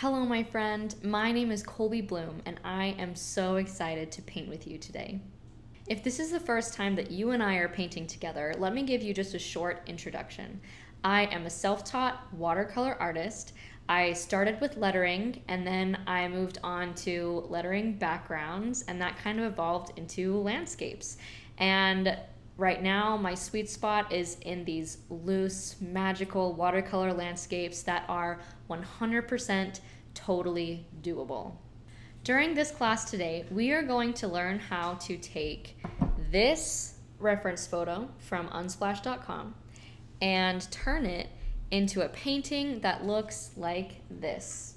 Hello, my friend. My name is Kolbie Blume, and I am so excited to paint with you today. If this is the first time that you and I are painting together, let me give you just a short introduction. I am a self taught watercolor artist. I started with lettering and then I moved on to lettering backgrounds, and that kind of evolved into landscapes. And right now, my sweet spot is in these loose, magical watercolor landscapes that are 100% totally doable. During this class today, we are going to learn how to take this reference photo from unsplash.com and turn it into a painting that looks like this.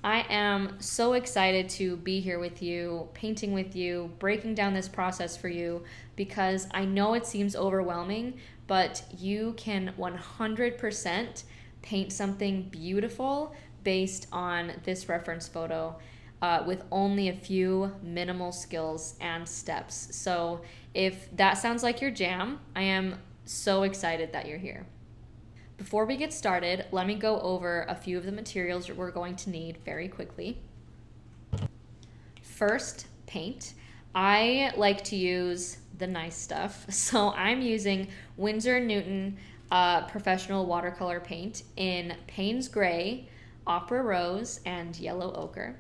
I am so excited to be here with you, painting with you, breaking down this process for you, because I know it seems overwhelming, but you can 100% paint something beautiful based on this reference photo with only a few minimal skills and steps. So if that sounds like your jam, I am so excited that you're here. Before we get started, let me go over a few of the materials that we're going to need very quickly. First, paint. I like to use the nice stuff, so I'm using Winsor & Newton professional watercolor paint in Payne's Gray, Opera Rose, and Yellow Ochre.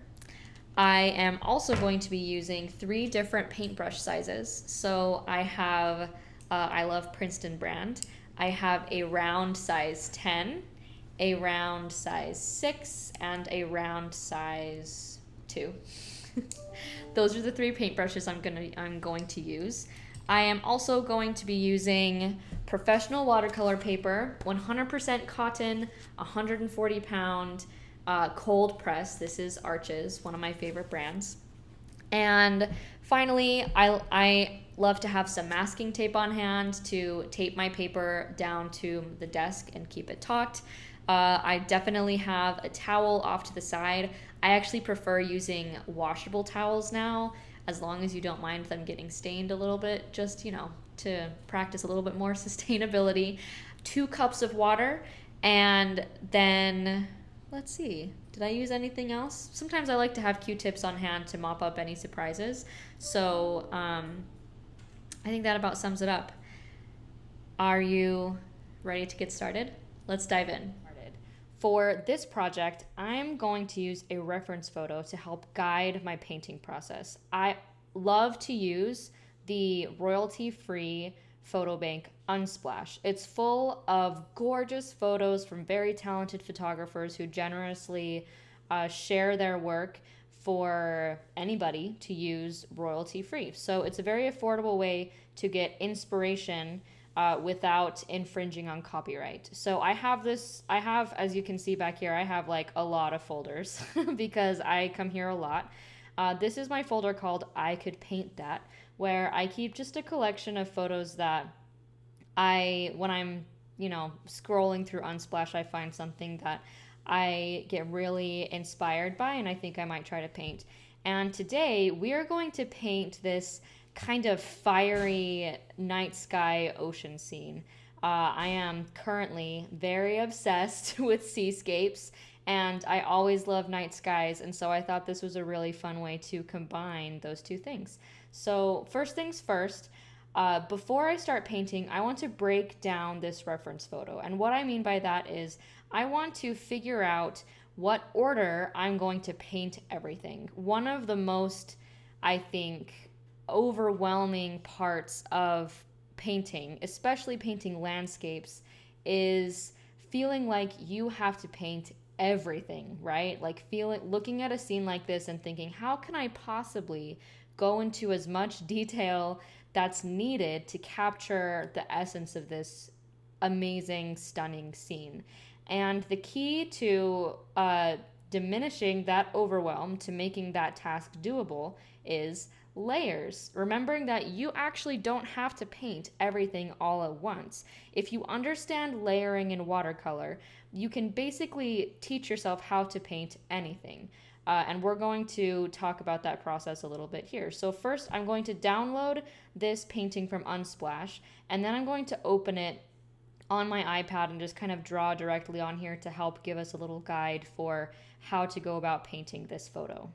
I am also going to be using 3 different paintbrush sizes. So I have, I love Princeton brand. I have a round size 10, a round size 6, and a round size 2. Those are the 3 paintbrushes I'm going to use. I am also going to be using professional watercolor paper, 100% cotton, 140 pound, cold press. This is Arches, one of my favorite brands. And finally, I love to have some masking tape on hand to tape my paper down to the desk and keep it taut. I definitely have a towel off to the side. I actually prefer using washable towels now, as long as you don't mind them getting stained a little bit, just, to practice a little bit more sustainability. 2 cups of water, and then, let's see, did I use anything else? Sometimes I like to have Q-tips on hand to mop up any surprises. So I think that about sums it up. Are you ready to get started? Let's dive in. For this project, I'm going to use a reference photo to help guide my painting process. I love to use the royalty-free photo bank Unsplash. It's full of gorgeous photos from very talented photographers who generously share their work for anybody to use royalty-free. So it's a very affordable way to get inspiration without infringing on copyright. So I have, as you can see back here, I have like a lot of folders because I come here a lot. This is my folder called I Could Paint That, where I keep just a collection of photos that when I'm, scrolling through Unsplash, I find something that I get really inspired by and I think I might try to paint. And today we are going to paint this kind of fiery night sky ocean scene. I am currently very obsessed with seascapes, and I always love night skies, and so I thought this was a really fun way to combine those 2 things. So first things first, before I start painting, I want to break down this reference photo. And what I mean by that is I want to figure out what order I'm going to paint everything. One of the most, I think, overwhelming parts of painting, especially painting landscapes, is feeling like you have to paint everything, right? Like looking at a scene like this and thinking, how can I possibly go into as much detail that's needed to capture the essence of this amazing, stunning scene? And the key to diminishing that overwhelm, to making that task doable, is layers. Remembering that you actually don't have to paint everything all at once. If you understand layering in watercolor, you can basically teach yourself how to paint anything. And we're going to talk about that process a little bit here. So first, I'm going to download this painting from Unsplash, and then I'm going to open it on my iPad and just kind of draw directly on here to help give us a little guide for how to go about painting this photo.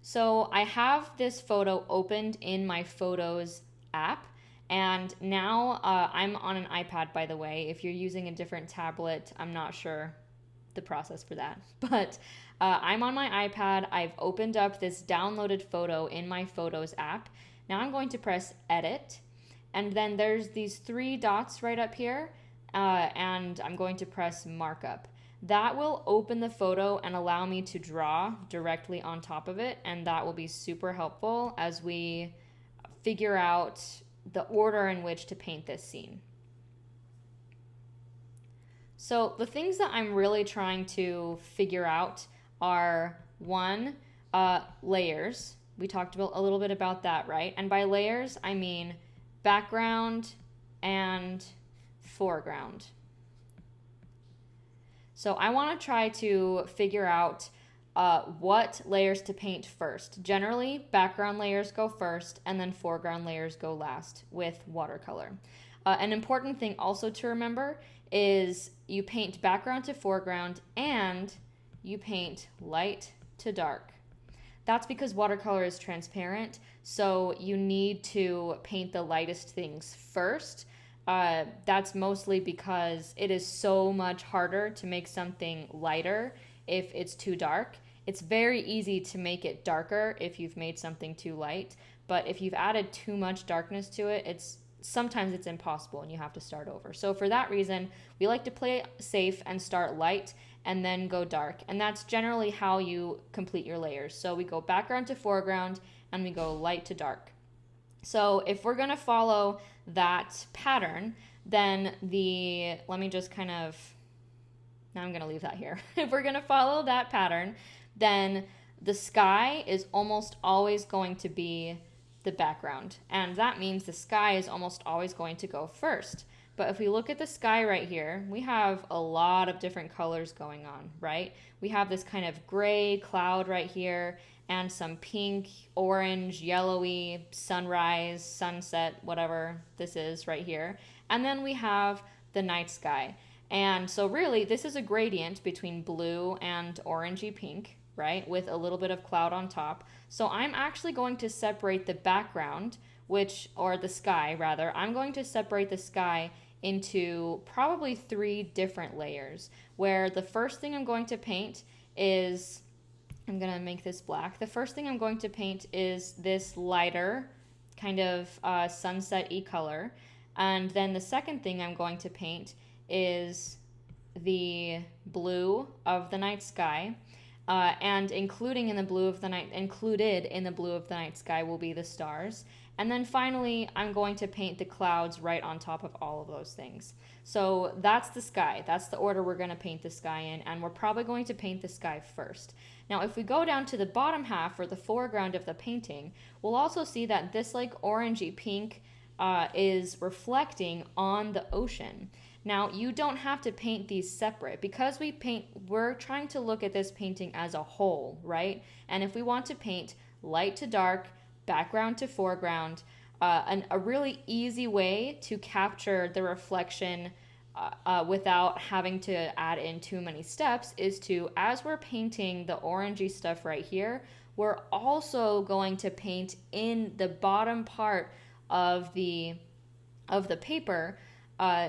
So I have this photo opened in my Photos app, and now I'm on an iPad, by the way. If you're using a different tablet, I'm not sure the process for that. But I'm on my iPad. I've opened up this downloaded photo in my Photos app. Now I'm going to press Edit, and then there's these three dots right up here, and I'm going to press Markup. That will open the photo and allow me to draw directly on top of it, and that will be super helpful as we figure out the order in which to paint this scene. So the things that I'm really trying to figure out are, one, layers. We talked about a little bit about that, right? And by layers, I mean background and foreground. So I want to try to figure out what layers to paint first. Generally, background layers go first, and then foreground layers go last with watercolor. An important thing also to remember is you paint background to foreground and you paint light to dark. That's because watercolor is transparent, so you need to paint the lightest things first. That's mostly because it is so much harder to make something lighter if it's too dark. It's very easy to make it darker if you've made something too light, but if you've added too much darkness to it, sometimes it's impossible and you have to start over. So for that reason, we like to play safe and start light and then go dark. And that's generally how you complete your layers. So we go background to foreground and we go light to dark. So if we're going to follow that pattern, then let me just kind of, now I'm going to leave that here. If we're going to follow that pattern, then the sky is almost always going to be the background. And that means the sky is almost always going to go first. But if we look at the sky right here, we have a lot of different colors going on, right? We have this kind of gray cloud right here and some pink, orange, yellowy, sunrise, sunset, whatever this is right here. And then we have the night sky. And so really, this is a gradient between blue and orangey pink, right? With a little bit of cloud on top. So I'm actually going to separate the background, or the sky rather, I'm going to separate the sky into probably 3 different layers, where the first thing I'm going to paint is, I'm going to make this black. The first thing I'm going to paint is this lighter kind of sunset-y color. And then the second thing I'm going to paint is the blue of the night sky. And included in the blue of the night sky will be the stars. And then finally, I'm going to paint the clouds right on top of all of those things. So that's the sky. That's the order we're going to paint the sky in, and we're probably going to paint the sky first. Now, if we go down to the bottom half, or the foreground of the painting, we'll also see that this like orangey pink is reflecting on the ocean. Now, you don't have to paint these separate because we're trying to look at this painting as a whole, right? And if we want to paint light to dark, background to foreground, a really easy way to capture the reflection without having to add in too many steps is to, as we're painting the orangey stuff right here, we're also going to paint in the bottom part of the paper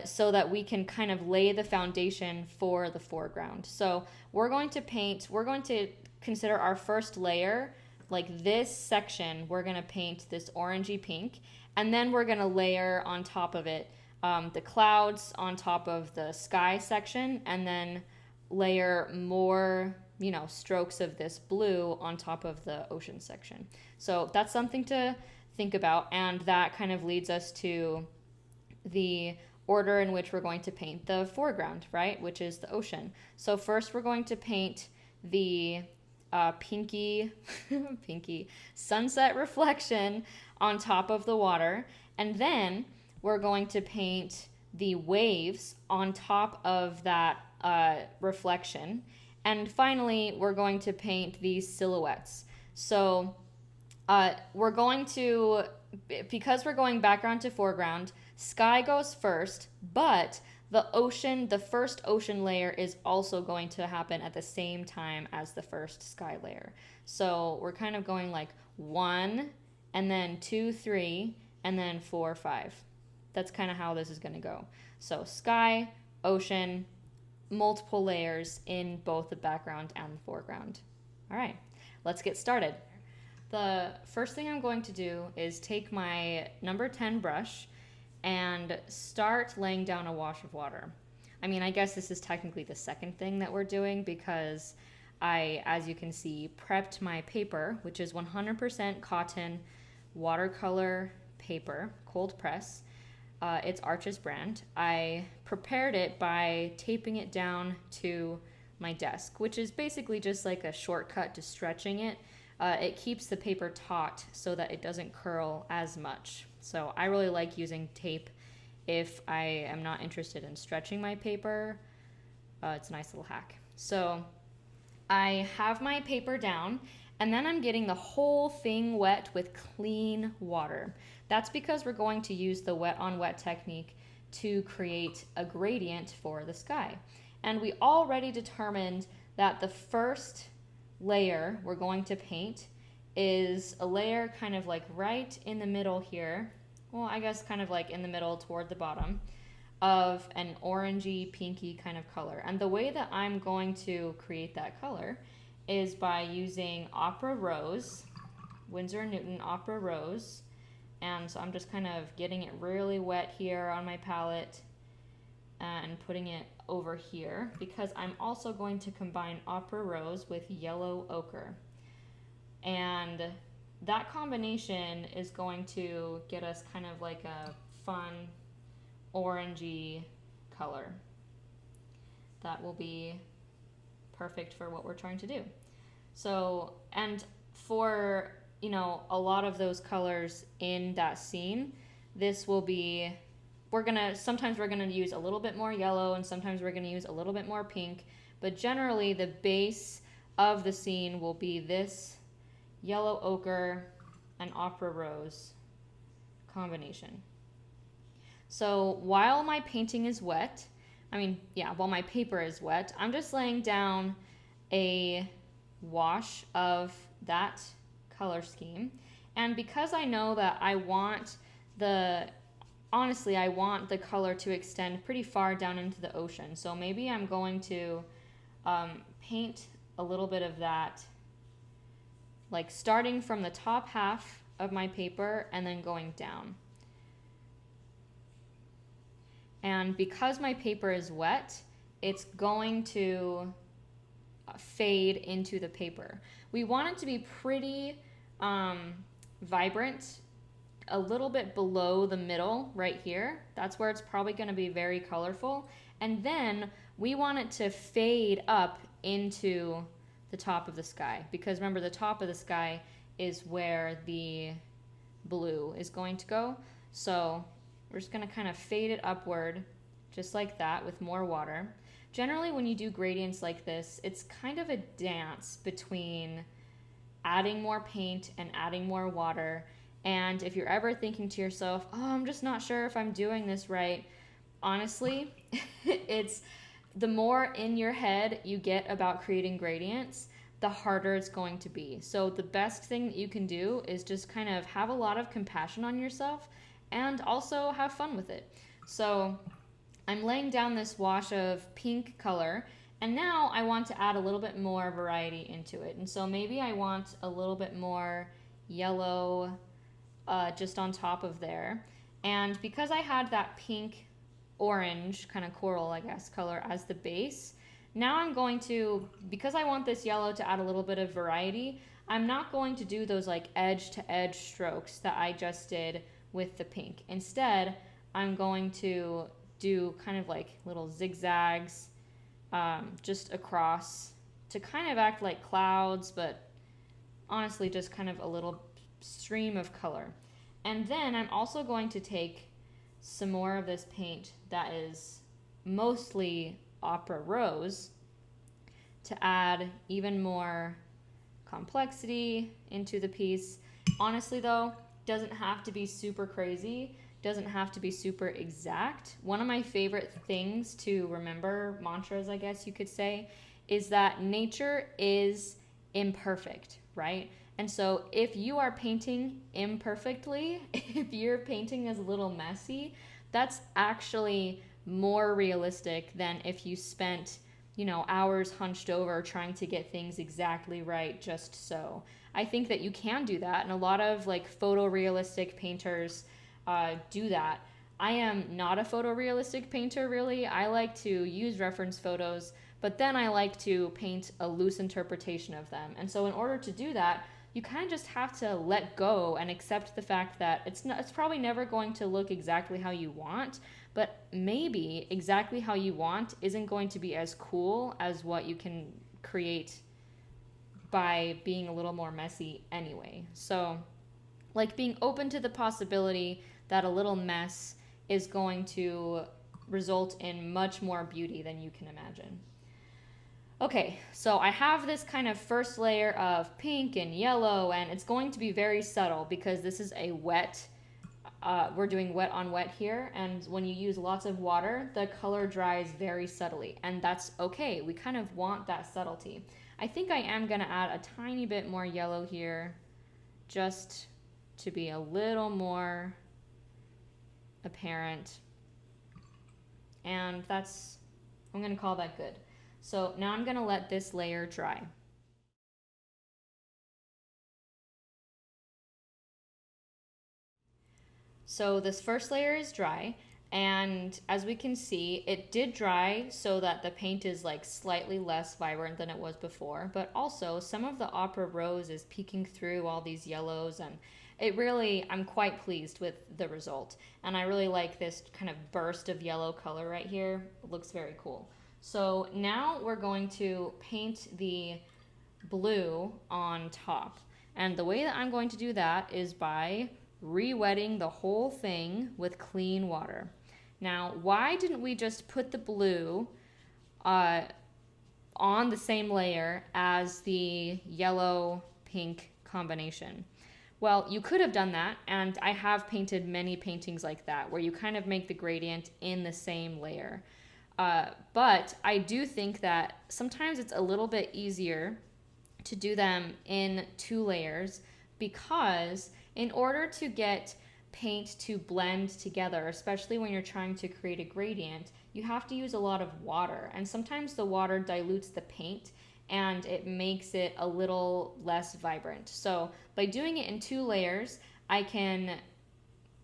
so that we can kind of lay the foundation for the foreground. So we're going to consider our first layer, like this section, we're going to paint this orangey pink, and then we're going to layer on top of it the clouds on top of the sky section, and then layer more, strokes of this blue on top of the ocean section. So that's something to think about, and that kind of leads us to the order in which we're going to paint the foreground, right, which is the ocean. So first we're going to paint the pinky sunset reflection on top of the water, and then we're going to paint the waves on top of that reflection, and finally we're going to paint these silhouettes. So we're going to, because we're going background to foreground, Sky goes first, but the first ocean layer is also going to happen at the same time as the first sky layer. So we're kind of going like 1, and then 2, 3, and then 4, 5. That's kind of how this is going to go. So sky, ocean, multiple layers in both the background and the foreground. All right, let's get started. The first thing I'm going to do is take my number 10 brush and start laying down a wash of water. I mean, I guess this is technically the second thing that we're doing because I, as you can see, prepped my paper, which is 100% cotton watercolor paper, cold press. It's Arches brand. I prepared it by taping it down to my desk, which is basically just like a shortcut to stretching it. It keeps the paper taut so that it doesn't curl as much. So I really like using tape if I am not interested in stretching my paper. It's a nice little hack. So I have my paper down, and then I'm getting the whole thing wet with clean water. That's because we're going to use the wet on wet technique to create a gradient for the sky. And we already determined that the first layer we're going to paint is a layer kind of like right in the middle here. Well, I guess kind of like in the middle toward the bottom of an orangey, pinky kind of color. And the way that I'm going to create that color is by using Opera Rose, Winsor & Newton Opera Rose. And so I'm just kind of getting it really wet here on my palette and putting it over here because I'm also going to combine Opera Rose with Yellow Ochre. And that combination is going to get us kind of like a fun orangey color that will be perfect for what we're trying to do. So, and for, you know, a lot of those colors in that scene, this will be, sometimes we're gonna use a little bit more yellow and sometimes we're gonna use a little bit more pink, but generally the base of the scene will be this Yellow Ochre and Opera Rose combination. So while my painting is wet, while my paper is wet, I'm just laying down a wash of that color scheme. And because I know that I want the color to extend pretty far down into the ocean. So maybe I'm going to paint a little bit of that, like starting from the top half of my paper and then going down. And because my paper is wet, it's going to fade into the paper. We want it to be pretty vibrant, a little bit below the middle right here. That's where it's probably going to be very colorful. And then we want it to fade up into the top of the sky, because remember, the top of the sky is where the blue is going to go. So we're just going to kind of fade it upward just like that with more water. Generally, when you do gradients like this, it's kind of a dance between adding more paint and adding more water. And if you're ever thinking to yourself, oh, I'm just not sure if I'm doing this right, honestly, it's the more in your head you get about creating gradients, the harder it's going to be. So the best thing that you can do is just kind of have a lot of compassion on yourself and also have fun with it. So I'm laying down this wash of pink color, and now I want to add a little bit more variety into it. And so maybe I want a little bit more yellow just on top of there. And because I had that pink orange kind of coral, I guess, color as the base, now I'm going to, because I want this yellow to add a little bit of variety, I'm not going to do those like edge to edge strokes that I just did with the pink. Instead, I'm going to do kind of like little zigzags just across to kind of act like clouds, but honestly just kind of a little stream of color. And then I'm also going to take some more of this paint that is mostly Opera Rose to add even more complexity into the piece. Honestly though, doesn't have to be super crazy. doesn't have to be super exact. One of my favorite things to remember, mantras, I guess you could say, is that nature is imperfect, right? And so if you are painting imperfectly, if your painting is a little messy, that's actually more realistic than if you spent, you know, hours hunched over trying to get things exactly right just so. I think that you can do that, and a lot of like photorealistic painters do that. I am not a photorealistic painter, really. I like to use reference photos, but then I like to paint a loose interpretation of them. And so in order to do that, you kind of just have to let go and accept the fact that it's probably never going to look exactly how you want, but maybe exactly how you want isn't going to be as cool as what you can create by being a little more messy anyway. So, like being open to the possibility that a little mess is going to result in much more beauty than you can imagine. Okay, so I have this kind of first layer of pink and yellow, and it's going to be very subtle because this is a wet, we're doing wet on wet here, and when you use lots of water, the color dries very subtly, and that's okay. We kind of want that subtlety. I think I am going to add a tiny bit more yellow here just to be a little more apparent, and I'm going to call that good. So now I'm going to let this layer dry. So this first layer is dry, and as we can see, it did dry so that the paint is like slightly less vibrant than it was before, but also some of the opera rose is peeking through all these yellows, and I'm quite pleased with the result. And I really like this kind of burst of yellow color right here. It looks very cool. So now we're going to paint the blue on top. And the way that I'm going to do that is by re-wetting the whole thing with clean water. Now, why didn't we just put the blue on the same layer as the yellow-pink combination? Well, you could have done that, and I have painted many paintings like that, where you kind of make the gradient in the same layer. But I do think that sometimes it's a little bit easier to do them in 2 layers, because in order to get paint to blend together, especially when you're trying to create a gradient, you have to use a lot of water, and sometimes the water dilutes the paint and it makes it a little less vibrant. So by doing it in 2 layers, I can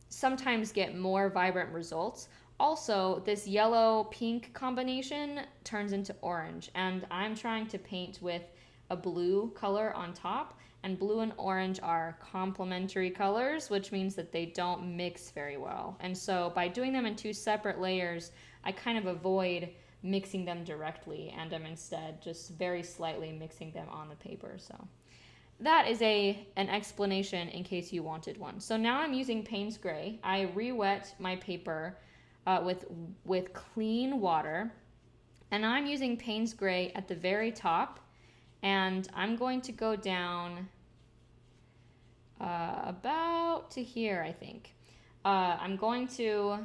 sometimes get more vibrant results. Also, this yellow-pink combination turns into orange, and I'm trying to paint with a blue color on top, and blue and orange are complementary colors, which means that they don't mix very well. And so by doing them in 2 separate layers, I kind of avoid mixing them directly, and I'm instead just very slightly mixing them on the paper. So that is an explanation in case you wanted one. So now I'm using Payne's Gray. I re-wet my paper with clean water, and I'm using Payne's Gray at the very top, and I'm going to go down about to here, I think. I'm going to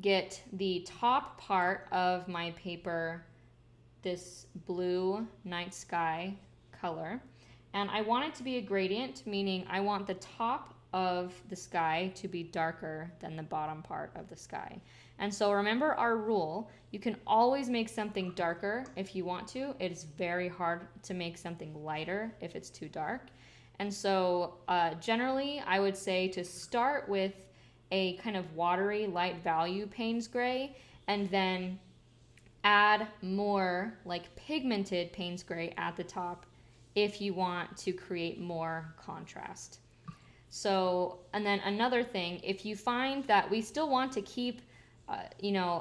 get the top part of my paper this blue night sky color, and I want it to be a gradient, meaning I want the top of the sky to be darker than the bottom part of the sky. And so remember our rule, you can always make something darker if you want to. It's very hard to make something lighter if it's too dark. And so generally I would say to start with a kind of watery light value Payne's Gray, and then add more like pigmented Payne's Gray at the top if you want to create more contrast. So, and then another thing, if you find that we still want to keep,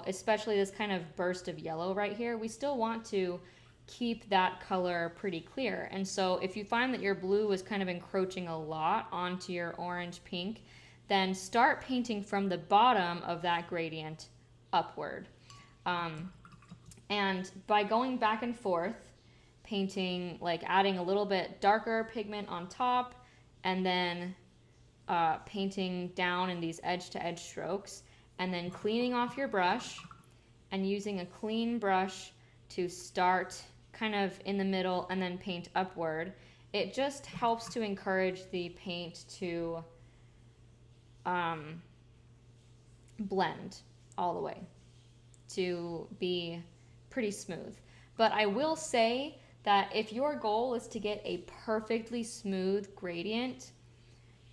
especially this kind of burst of yellow right here, we still want to keep that color pretty clear. And so if you find that your blue is kind of encroaching a lot onto your orange pink, then start painting from the bottom of that gradient upward. And by going back and forth, painting, like adding a little bit darker pigment on top, and then painting down in these edge-to-edge strokes, and then cleaning off your brush and using a clean brush to start kind of in the middle and then paint upward. It just helps to encourage the paint to blend all the way, to be pretty smooth. But I will say that if your goal is to get a perfectly smooth gradient,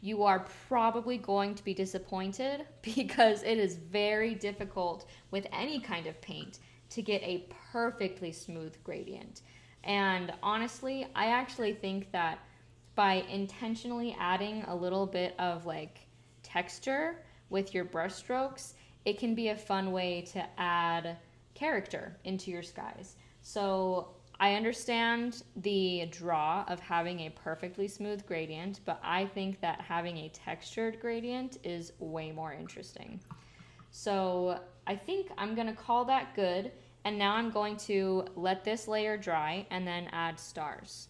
you are probably going to be disappointed because it is very difficult with any kind of paint to get a perfectly smooth gradient. And honestly, I actually think that by intentionally adding a little bit of like texture with your brush strokes, it can be a fun way to add character into your skies. So I understand the draw of having a perfectly smooth gradient, but I think that having a textured gradient is way more interesting. So I think I'm gonna call that good. And now I'm going to let this layer dry and then add stars.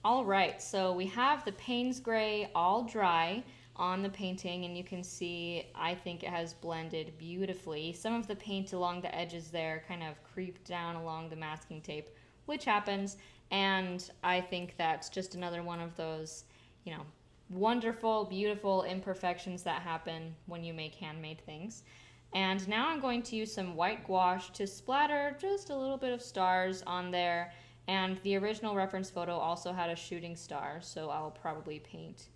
All right, so we have the Payne's Gray all dry on the painting, and you can see I think it has blended beautifully. Some of the paint along the edges there kind of creeped down along the masking tape, which happens, and I think that's just another one of those, you know, wonderful, beautiful imperfections that happen when you make handmade things. And now I'm going to use some white gouache to splatter just a little bit of stars on there. And the original reference photo also had a shooting star, so I'll probably paint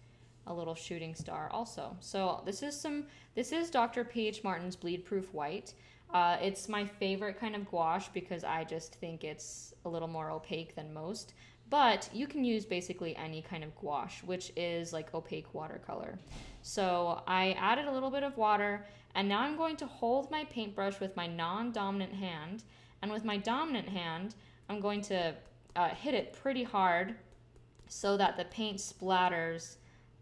a little shooting star also. So this is Dr. P.H. Martin's Bleed Proof White. It's my favorite kind of gouache because I just think it's a little more opaque than most. But you can use basically any kind of gouache, which is like opaque watercolor. So I added a little bit of water, and now I'm going to hold my paintbrush with my non-dominant hand. And with my dominant hand, I'm going to hit it pretty hard so that the paint splatters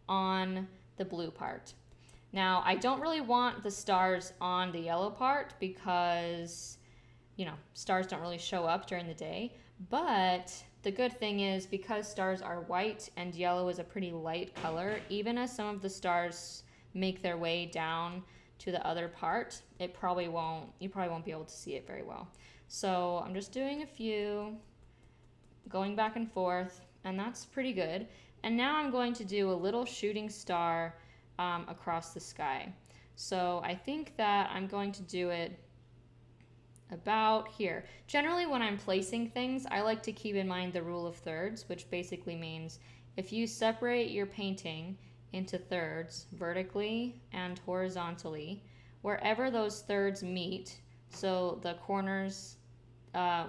on the blue part. Now, I don't really want the stars on the yellow part because, you know, stars don't really show up during the day. But the good thing is, because stars are white and yellow is a pretty light color, even as some of the stars make their way down to the other part, you probably won't be able to see it very well. So I'm just doing a few, going back and forth, and that's pretty good. And now I'm going to do a little shooting star across the sky. So I think that I'm going to do it about here. Generally, when I'm placing things, I like to keep in mind the rule of thirds, which basically means if you separate your painting into thirds vertically and horizontally, wherever those thirds meet, so the corners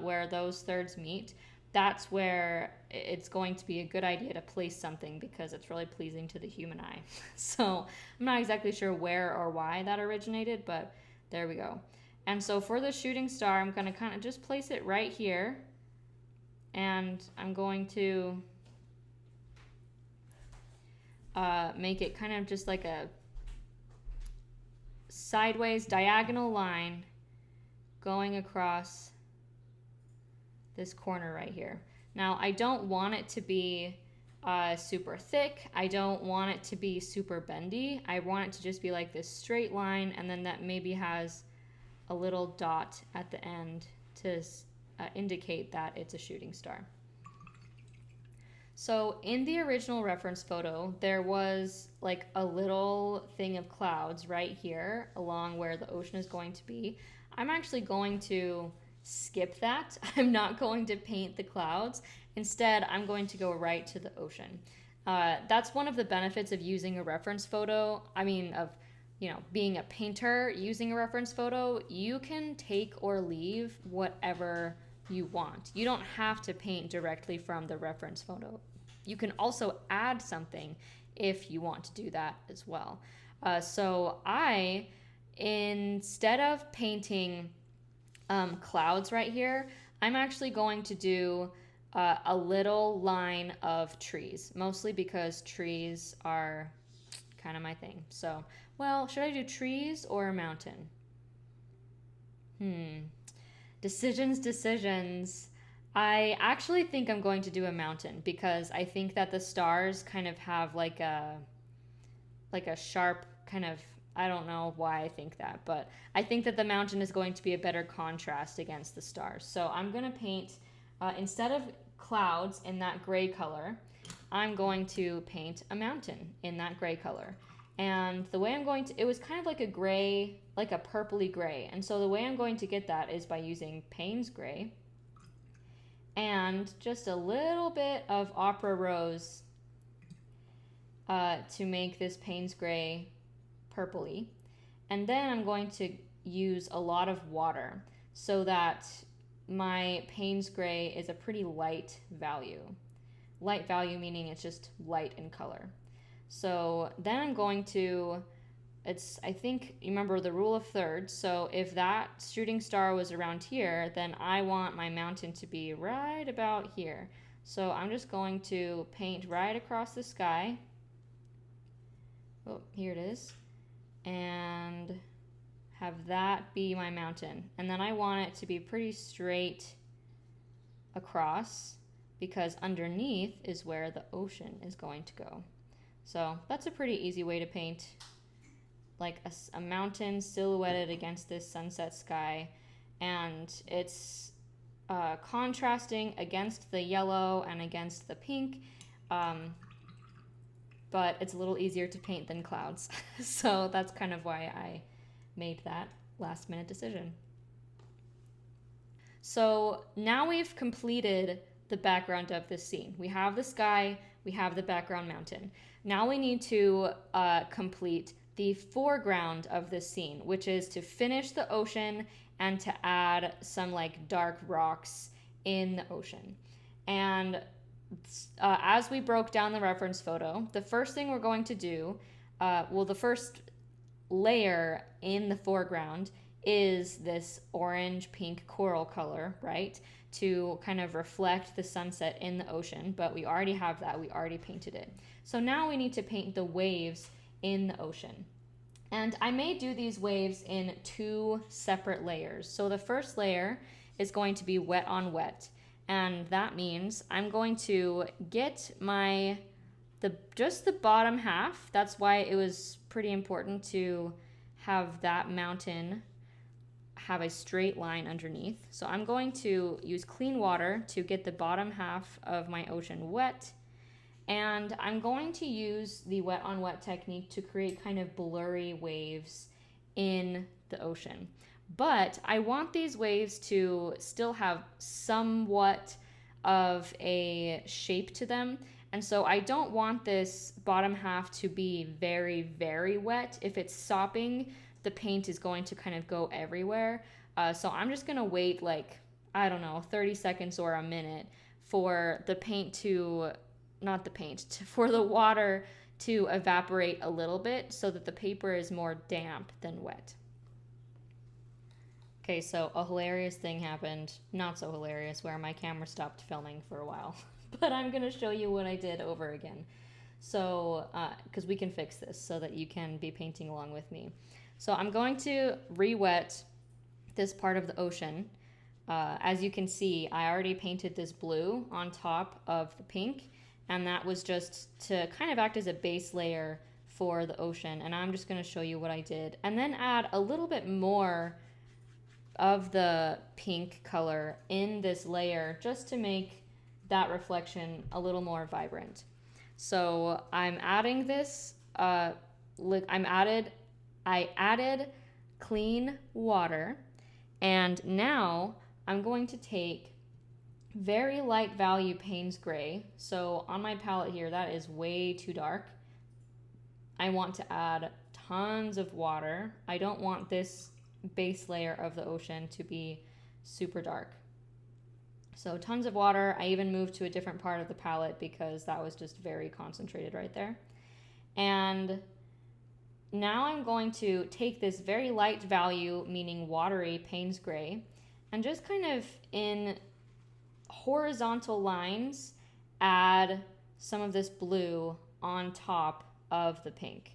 where those thirds meet, that's where it's going to be a good idea to place something because it's really pleasing to the human eye. So I'm not exactly sure where or why that originated, but there we go. And so for the shooting star, I'm going to kind of just place it right here. And I'm going to make it kind of just like a sideways diagonal line going across this corner right here. Now, I don't want it to be super thick. I don't want it to be super bendy. I want it to just be like this straight line, and then that maybe has a little dot at the end to indicate that it's a shooting star. So in the original reference photo, there was like a little thing of clouds right here along where the ocean is going to be. I'm actually going to skip that. I'm not going to paint the clouds. Instead, I'm going to go right to the ocean. That's one of the benefits of using a reference photo. Being a painter using a reference photo, you can take or leave whatever you want. You don't have to paint directly from the reference photo. You can also add something if you want to do that as well. So I, instead of painting clouds right here, I'm actually going to do a little line of trees, mostly because trees are kind of my thing. So, well, should I do trees or a mountain? Decisions. I actually think I'm going to do a mountain because I think that the stars kind of have like a like a sharp kind of, I don't know why I think that, but I think that the mountain is going to be a better contrast against the stars. So I'm going to paint, instead of clouds in that gray color, I'm going to paint a mountain in that gray color. And the way I'm going to, it was kind of like a gray, like a purpley gray. And so the way I'm going to get that is by using Payne's gray and just a little bit of Opera Rose to make this Payne's gray purpley. And then I'm going to use a lot of water so that my Payne's gray is a pretty light value. Light value meaning it's just light in color. So then I'm going to, I think, you remember the rule of thirds. So if that shooting star was around here, then I want my mountain to be right about here. So I'm just going to paint right across the sky. Oh, here it is. And have that be my mountain. And then I want it to be pretty straight across because underneath is where the ocean is going to go. So that's a pretty easy way to paint like a mountain silhouetted against this sunset sky. And it's contrasting against the yellow and against the pink. But it's a little easier to paint than clouds. So that's kind of why I made that last minute decision. So now we've completed the background of this scene. We have the sky, we have the background mountain. Now we need to complete the foreground of this scene, which is to finish the ocean and to add some like dark rocks in the ocean. And as we broke down the reference photo, the first thing we're going to do, the first layer in the foreground is this orange pink coral color, right? To kind of reflect the sunset in the ocean, but we already have that, we already painted it. So now we need to paint the waves in the ocean. And I may do these waves in 2 separate layers. So the first layer is going to be wet on wet. And that means I'm going to get just the bottom half. That's why it was pretty important to have that mountain have a straight line underneath. So I'm going to use clean water to get the bottom half of my ocean wet. And I'm going to use the wet on wet technique to create kind of blurry waves in the ocean. But I want these waves to still have somewhat of a shape to them. And so I don't want this bottom half to be very, very wet. If it's sopping, the paint is going to kind of go everywhere. So I'm just going to wait like, I don't know, 30 seconds or a minute for the paint for the water to evaporate a little bit so that the paper is more damp than wet. Okay, so a hilarious thing happened, not so hilarious, where my camera stopped filming for a while. But I'm going to show you what I did over again. So, because we can fix this so that you can be painting along with me. So I'm going to re-wet this part of the ocean. As you can see, I already painted this blue on top of the pink, and that was just to kind of act as a base layer for the ocean. And I'm just going to show you what I did. And then add a little bit more of the pink color in this layer just to make that reflection a little more vibrant. So I'm adding this, I added clean water, and now I'm going to take very light value Payne's gray. So on my palette here, that is way too dark. I want to add tons of water. I don't want this base layer of the ocean to be super dark. So tons of water. I even moved to a different part of the palette because that was just very concentrated right there. And now I'm going to take this very light value, meaning watery Payne's gray, and just kind of in horizontal lines add some of this blue on top of the pink.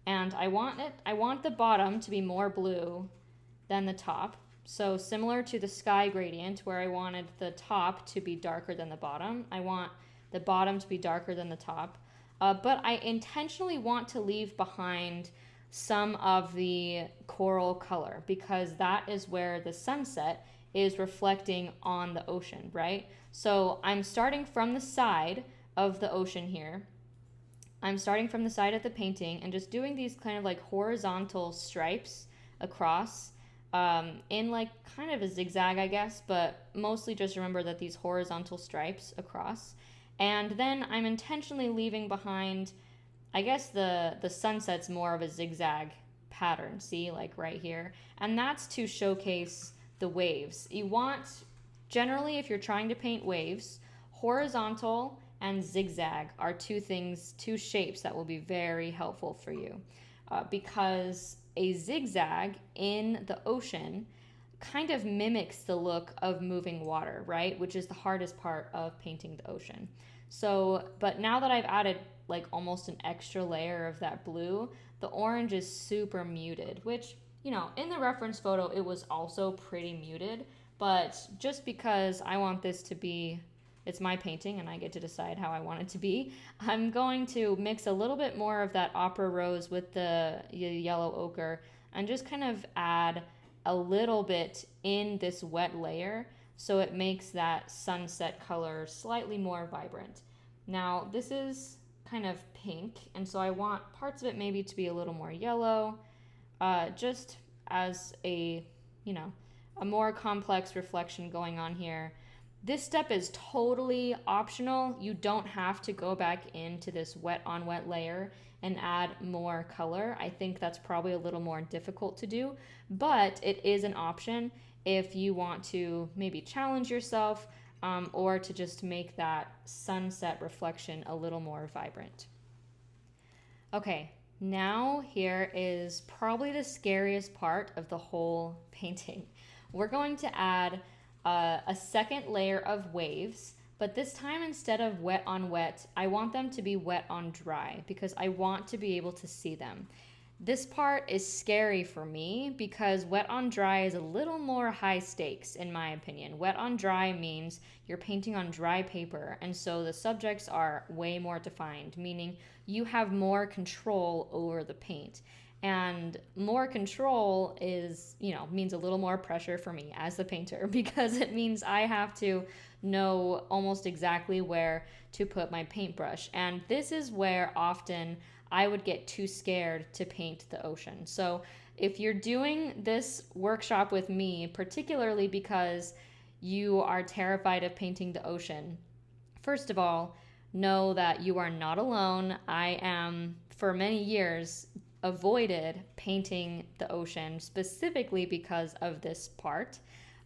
And I want the bottom to be more blue than the top. So similar to the sky gradient where I wanted the top to be darker than the bottom, I want the bottom to be darker than the top. but I intentionally want to leave behind some of the coral color because that is where the sunset is reflecting on the ocean, right? So I'm starting from the side of the ocean here. I'm starting from the side of the painting and just doing these kind of like horizontal stripes across in like kind of a zigzag, I guess, but mostly just remember that these horizontal stripes across. And then I'm intentionally leaving behind, I guess the sunset's more of a zigzag pattern, see, like right here. And that's to showcase the waves. You want, generally, if you're trying to paint waves, horizontal and zigzag are two things, two shapes that will be very helpful for you. Because a zigzag in the ocean kind of mimics the look of moving water, right? Which is the hardest part of painting the ocean. So, but now that I've added like almost an extra layer of that blue, the orange is super muted, which, you know, in the reference photo, it was also pretty muted. But just because I want this to be, it's my painting and I get to decide how I want it to be, I'm going to mix a little bit more of that opera rose with the yellow ochre and just kind of add a little bit in this wet layer so it makes that sunset color slightly more vibrant. Now this is kind of pink, and so I want parts of it maybe to be a little more yellow, just as a, you know, a more complex reflection going on here. This step is totally optional. You don't have to go back into this wet on wet layer and add more color. I think that's probably a little more difficult to do, but it is an option if you want to maybe challenge yourself or to just make that sunset reflection a little more vibrant. Okay, now here is probably the scariest part of the whole painting. We're going to add a second layer of waves, but this time instead of wet on wet, I want them to be wet on dry because I want to be able to see them. This part is scary for me because wet on dry is a little more high stakes in my opinion. Wet on dry means you're painting on dry paper, and so the subjects are way more defined, meaning you have more control over the paint. And more control is, you know, means a little more pressure for me as the painter because it means I have to know almost exactly where to put my paintbrush. And this is where often I would get too scared to paint the ocean. So if you're doing this workshop with me, particularly because you are terrified of painting the ocean, first of all, know that you are not alone. I am, for many years, avoided painting the ocean specifically because of this part.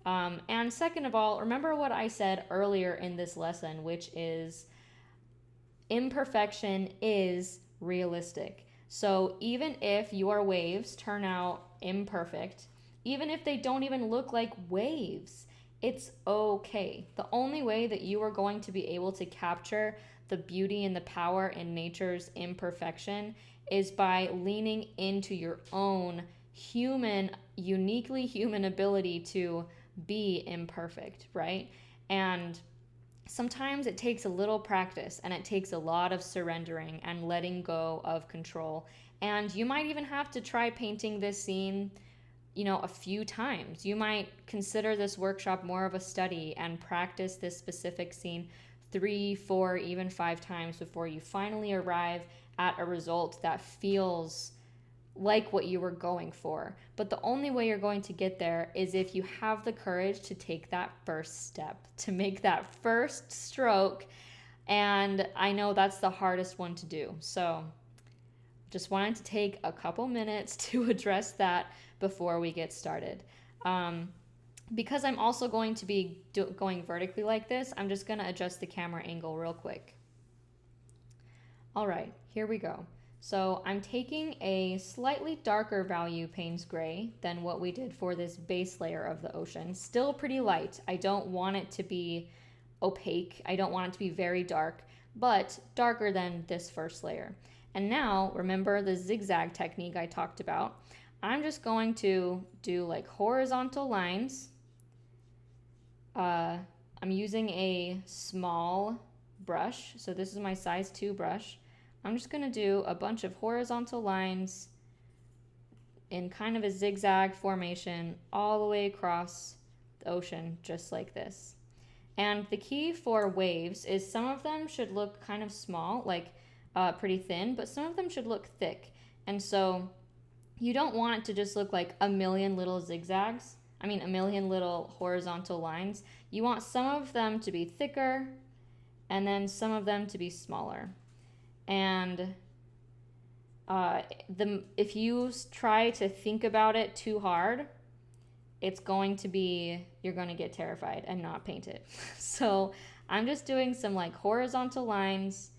And second of all, remember what I said earlier in this lesson, which is imperfection is realistic. So even if your waves turn out imperfect, even if they don't even look like waves, it's okay. The only way that you are going to be able to capture the beauty and the power in nature's imperfection is by leaning into your own human, uniquely human ability to be imperfect, right? And sometimes it takes a little practice and it takes a lot of surrendering and letting go of control. And you might even have to try painting this scene, you know, a few times. You might consider this workshop more of a study and practice this specific scene 3, 4, even 5 times before you finally arrive at a result that feels like what you were going for. But the only way you're going to get there is if you have the courage to take that first step, to make that first stroke. And I know that's the hardest one to do. So just wanted to take a couple minutes to address that before we get started. Because I'm also going to be going vertically like this, I'm just going to adjust the camera angle real quick. All right, here we go. So I'm taking a slightly darker value Payne's Gray than what we did for this base layer of the ocean. Still pretty light. I don't want it to be opaque. I don't want it to be very dark, but darker than this first layer. And now, remember the zigzag technique I talked about? I'm just going to do like horizontal lines. I'm using a small brush. So this is my size 2 brush. I'm just going to do a bunch of horizontal lines in kind of a zigzag formation all the way across the ocean, just like this. And the key for waves is some of them should look kind of small, like pretty thin, but some of them should look thick. And so you don't want it to just look like a million little zigzags. I mean, a million little horizontal lines. You want some of them to be thicker and then some of them to be smaller. And if you try to think about it too hard, it's going to be, you're going to get terrified and not paint it. So I'm just doing some like horizontal lines,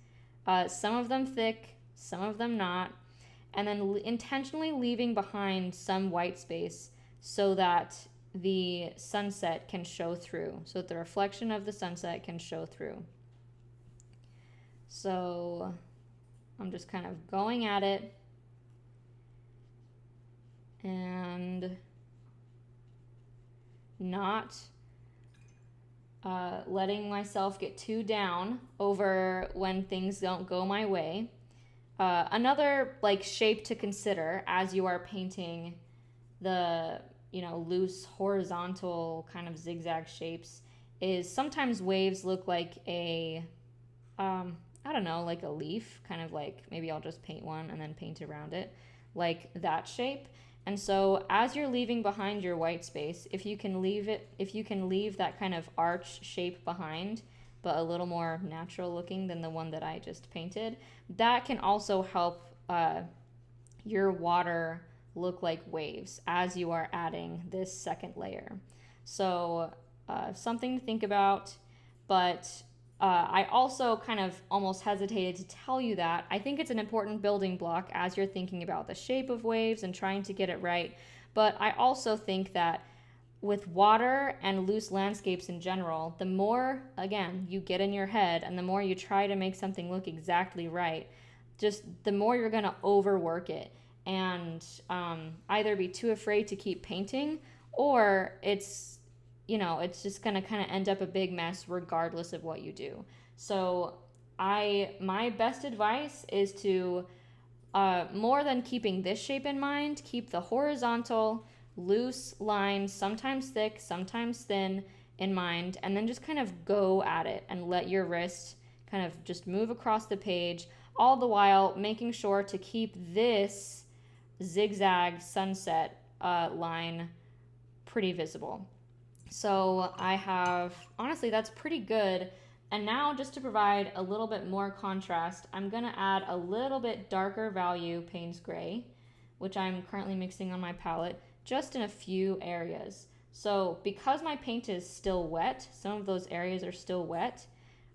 some of them thick, some of them not, and then intentionally leaving behind some white space so that the sunset can show through, so that the reflection of the sunset can show through. So I'm just kind of going at it and not letting myself get too down over when things don't go my way. Another like shape to consider as you are painting the loose horizontal kind of zigzag shapes is sometimes waves look like a I don't know, like a leaf, kind of like maybe I'll just paint one and then paint around it, like that shape. And so as you're leaving behind your white space, if you can leave that kind of arch shape behind, but a little more natural looking than the one that I just painted, that can also help your water look like waves as you are adding this second layer. So something to think about, but I also kind of almost hesitated to tell you that. I think it's an important building block as you're thinking about the shape of waves and trying to get it right. But I also think that with water and loose landscapes in general, the more, again, you get in your head and the more you try to make something look exactly right, just the more you're going to overwork it and either be too afraid to keep painting, or it's just going to kind of end up a big mess regardless of what you do. So my best advice is to, more than keeping this shape in mind, keep the horizontal, loose lines, sometimes thick, sometimes thin, in mind, and then just kind of go at it and let your wrist kind of just move across the page, all the while making sure to keep this zigzag sunset line pretty visible. So I have, honestly, that's pretty good. And now just to provide a little bit more contrast, I'm going to add a little bit darker value Payne's Gray, which I'm currently mixing on my palette, just in a few areas. So because my paint is still wet, some of those areas are still wet,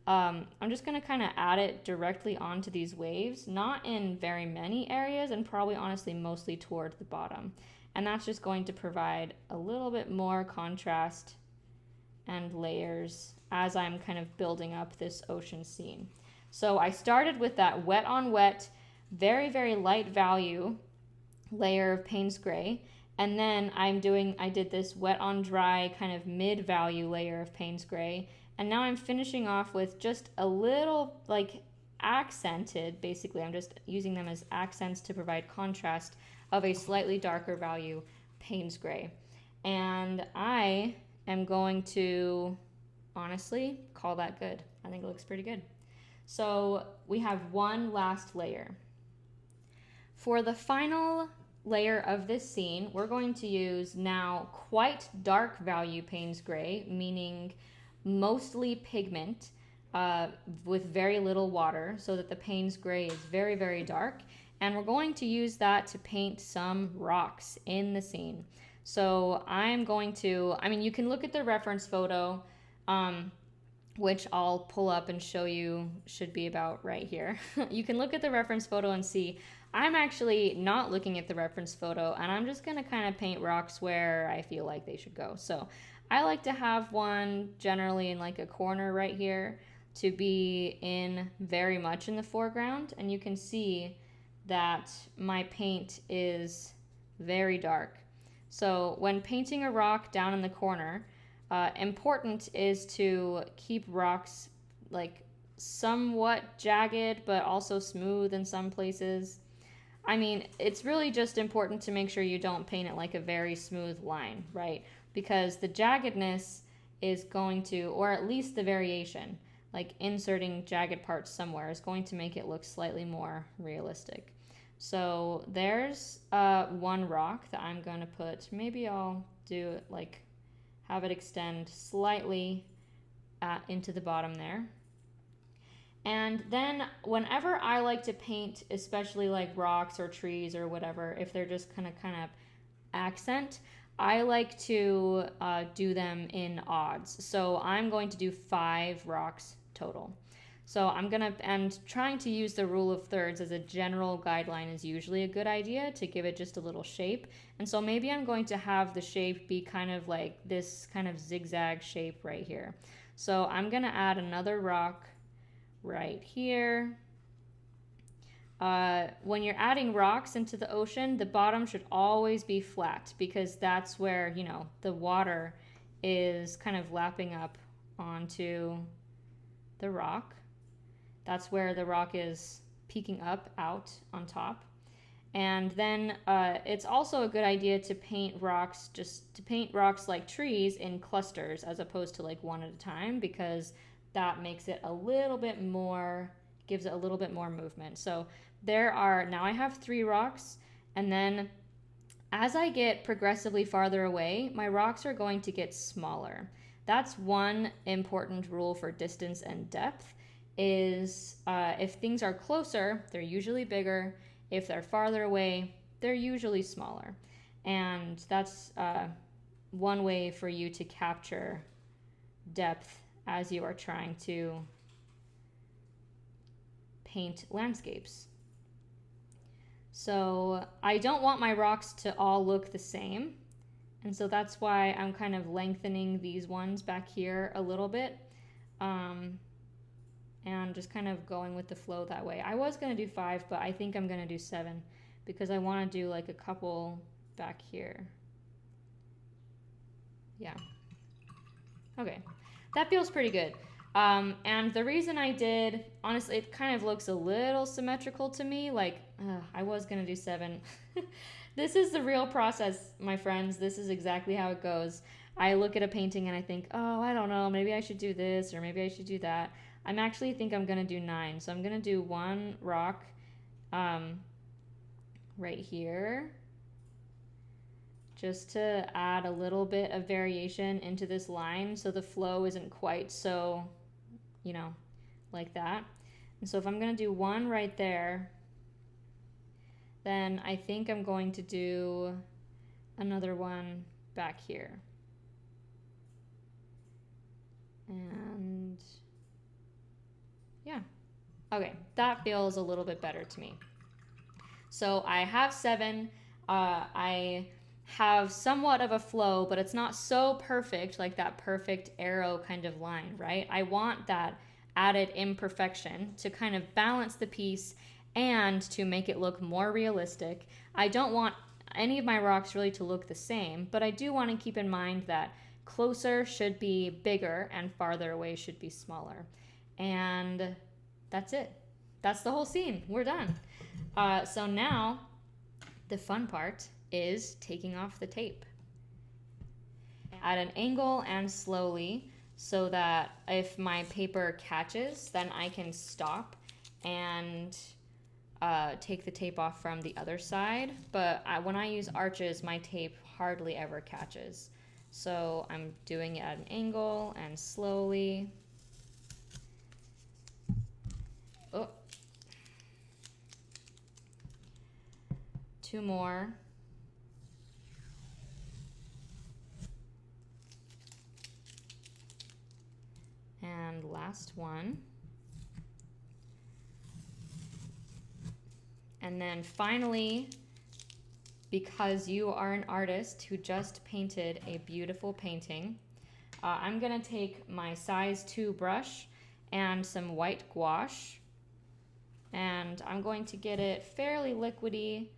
I'm just going to kind of add it directly onto these waves, not in very many areas, and probably honestly mostly toward the bottom. And that's just going to provide a little bit more contrast and layers as I'm kind of building up this ocean scene. So I started with that wet on wet, very, very light value layer of Payne's Gray. And then I did this wet on dry kind of mid value layer of Payne's Gray. And now I'm finishing off with just a little like accented, basically I'm just using them as accents to provide contrast of a slightly darker value Payne's Gray. And I am going to honestly call that good. I think it looks pretty good. So we have one last layer. For the final layer of this scene, we're going to use now quite dark value Payne's Gray, meaning mostly pigment with very little water, so that the Payne's Gray is very, very dark. And we're going to use that to paint some rocks in the scene. So I'm going to, you can look at the reference photo, which I'll pull up and show you, should be about right here. You can look at the reference photo and see I'm actually not looking at the reference photo, and I'm just going to kind of paint rocks where I feel like they should go. So I like to have one generally in like a corner right here to be in very much in the foreground, and you can see that my paint is very dark. So when painting a rock down in the corner, important is to keep rocks like somewhat jagged, but also smooth in some places. I mean, it's really just important to make sure you don't paint it like a very smooth line, right? Because the jaggedness is going to, or at least the variation, like inserting jagged parts somewhere is going to make it look slightly more realistic. So there's one rock that I'm going to put, maybe I'll do it like, have it extend slightly into the bottom there. And then whenever I like to paint, especially like rocks or trees or whatever, if they're just kind of accent, I like to do them in odds. So I'm going to do 5 rocks total. So and trying to use the rule of thirds as a general guideline is usually a good idea to give it just a little shape. And so maybe I'm going to have the shape be kind of like this kind of zigzag shape right here. So I'm gonna add another rock right here. When you're adding rocks into the ocean, the bottom should always be flat because that's where, you know, the water is kind of lapping up onto the rock. That's where the rock is peeking up out on top. And then it's also a good idea to paint rocks, like trees in clusters as opposed to like one at a time, because that makes it a little bit more, gives it a little bit more movement. So now I have 3 rocks, and then as I get progressively farther away, my rocks are going to get smaller. That's one important rule for distance and depth is if things are closer, they're usually bigger. If they're farther away, they're usually smaller. And that's one way for you to capture depth as you are trying to paint landscapes. So I don't want my rocks to all look the same. And so that's why I'm kind of lengthening these ones back here a little bit. And just kind of going with the flow that way. I was going to do 5, but I think I'm going to do 7 because I want to do like a couple back here. Yeah. Okay. That feels pretty good. And the reason I did, honestly, it kind of looks a little symmetrical to me. Like, I was going to do 7. This is the real process, my friends. This is exactly how it goes. I look at a painting and I think, oh, I don't know, maybe I should do this or maybe I should do that. I'm actually think I'm going to do 9. So I'm going to do 1 rock right here just to add a little bit of variation into this line so the flow isn't quite so, you know, like that. And so if I'm going to do 1 right there, then I think I'm going to do another one back here. And yeah, okay, that feels a little bit better to me. So I have 7. I have somewhat of a flow, but it's not so perfect, like that perfect arrow kind of line, right? I want that added imperfection to kind of balance the piece and to make it look more realistic. I don't want any of my rocks really to look the same, but I do want to keep in mind that closer should be bigger and farther away should be smaller. And that's it. That's the whole scene. We're done. So now the fun part is taking off the tape at an angle and slowly so that if my paper catches, then I can stop and take the tape off from the other side. But when I use arches, my tape hardly ever catches. So I'm doing it at an angle and slowly. Oh. 2 more. And last one. And then finally, because you are an artist who just painted a beautiful painting, I'm gonna take my size 2 brush and some white gouache, and I'm going to get it fairly liquidy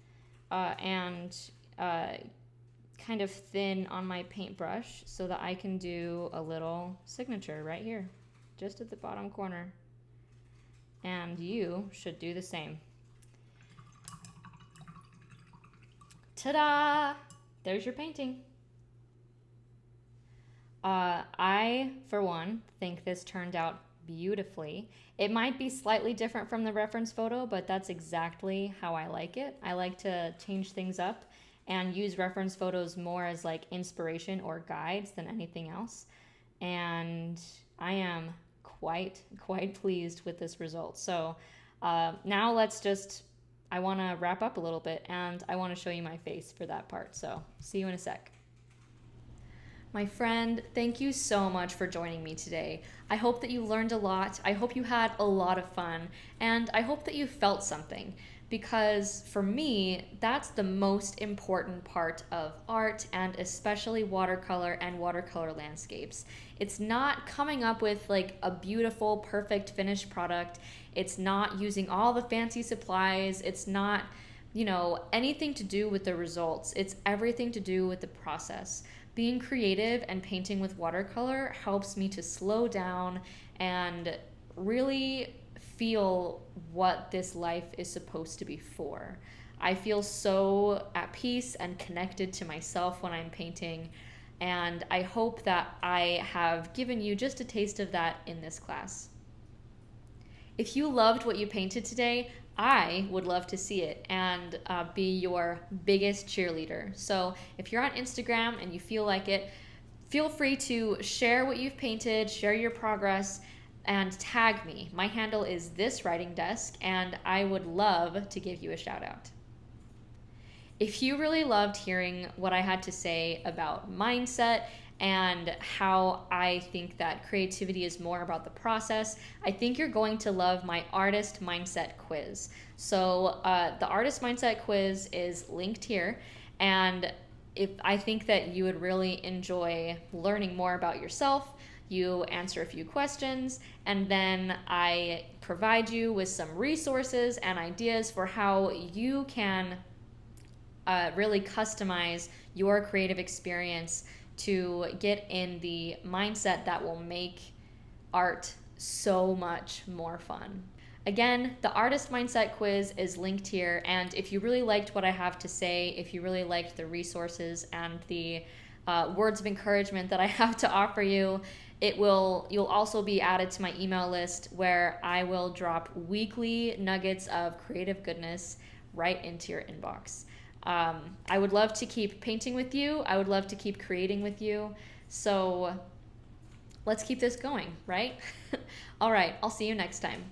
and kind of thin on my paintbrush so that I can do a little signature right here, just at the bottom corner. And you should do the same. Ta-da! There's your painting. I, for one, think this turned out beautifully. It might be slightly different from the reference photo, but that's exactly how I like it. I like to change things up and use reference photos more as like inspiration or guides than anything else. And I am quite pleased with this result. So now I want to wrap up a little bit, and I want to show you my face for that part. So see you in a sec. My friend, thank you so much for joining me today. I hope that you learned a lot. I hope you had a lot of fun, and I hope that you felt something, because for me, that's the most important part of art, and especially watercolor and watercolor landscapes. It's not coming up with like a beautiful, perfect finished product. It's not using all the fancy supplies. It's not, anything to do with the results. It's everything to do with the process. Being creative and painting with watercolor helps me to slow down and really feel what this life is supposed to be for. I feel so at peace and connected to myself when I'm painting, and I hope that I have given you just a taste of that in this class. If you loved what you painted today, I would love to see it and be your biggest cheerleader. So if you're on Instagram and you feel like it, feel free to share what you've painted, share your progress, and tag me. My handle is thiswritingdesk, and I would love to give you a shout out. If you really loved hearing what I had to say about mindset and how I think that creativity is more about the process, I think you're going to love my artist mindset quiz. So the artist mindset quiz is linked here, and I think that you would really enjoy learning more about yourself. You answer a few questions, and then I provide you with some resources and ideas for how you can really customize your creative experience to get in the mindset that will make art so much more fun. Again, the artist mindset quiz is linked here, and if you really liked what I have to say, if you really liked the resources and the words of encouragement that I have to offer you, you'll also be added to my email list, where I will drop weekly nuggets of creative goodness right into your inbox. I would love to keep painting with you. I would love to keep creating with you. So let's keep this going, right? All right, I'll see you next time.